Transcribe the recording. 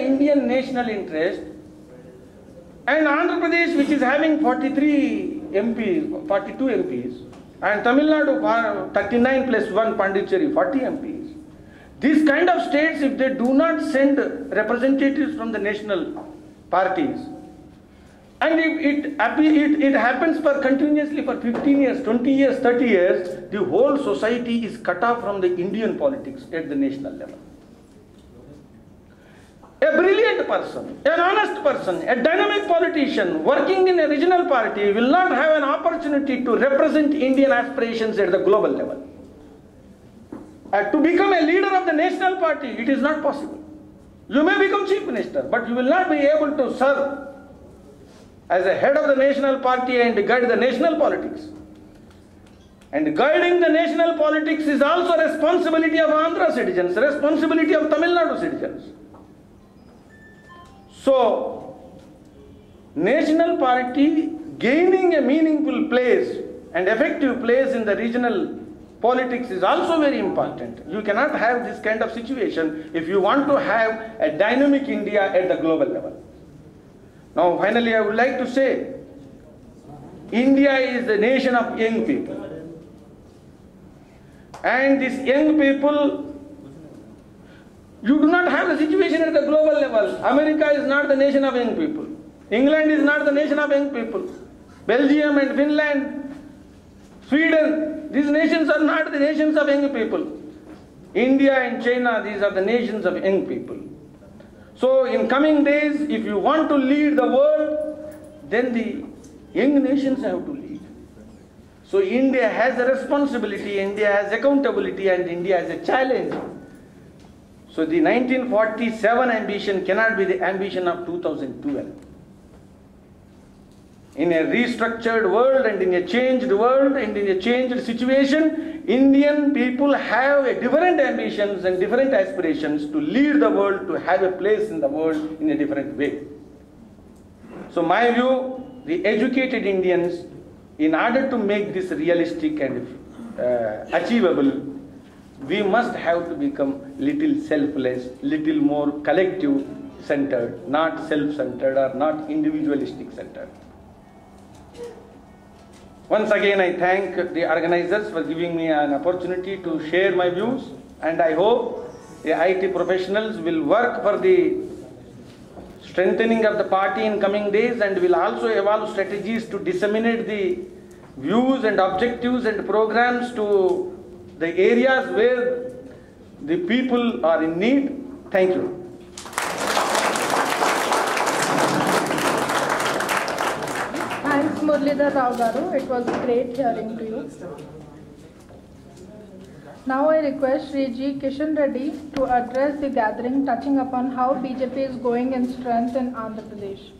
Indian national interest, and Andhra Pradesh, which is having 43 MPs, 42 MPs, and Tamil Nadu 39 plus 1 Pondicherry, 40 MPs. These kind of states, if they do not send representatives from the national parties, and if it happens for continuously for 15 years, 20 years, 30 years, the whole society is cut off from the Indian politics at the national level. A brilliant person, an honest person, a dynamic politician working in a regional party will not have an opportunity to represent Indian aspirations at the global level. To become a leader of the national party, it is not possible. You may become chief minister, but you will not be able to serve as a head of the national party and guide the national politics. And guiding the national politics is also responsibility of Andhra citizens, responsibility of Tamil Nadu citizens. So, national party gaining a meaningful place and effective place in the regional politics is also very important. You cannot have this kind of situation if you want to have a dynamic India at the global level. Now, finally, I would like to say, India is the nation of young people. And these young people, you do not have the situation at the global level. America is not the nation of young people. England is not the nation of young people. Belgium and Finland, Sweden, these nations are not the nations of young people. India and China, these are the nations of young people. So in coming days, if you want to lead the world, then the young nations have to lead. So India has a responsibility, India has accountability, and India has a challenge. So the 1947 ambition cannot be the ambition of 2012. In a restructured world and in a changed world and in a changed situation, Indian people have a different ambitions and different aspirations to lead the world, to have a place in the world in a different way. So my view, the educated Indians, in order to make this realistic and achievable, we must have to become little selfless, little more collective centered, not self-centered or not individualistic centered. Once again, I thank the organizers for giving me an opportunity to share my views, and I hope the IT professionals will work for the strengthening of the party in coming days and will also evolve strategies to disseminate the views and objectives and programs to the areas where the people are in need. Thank you. Thanks, Muralidhar Rao Garu. It was great hearing to you. Now I request Shri G. Kishan Reddy to address the gathering touching upon how BJP is going in strength in Andhra Pradesh.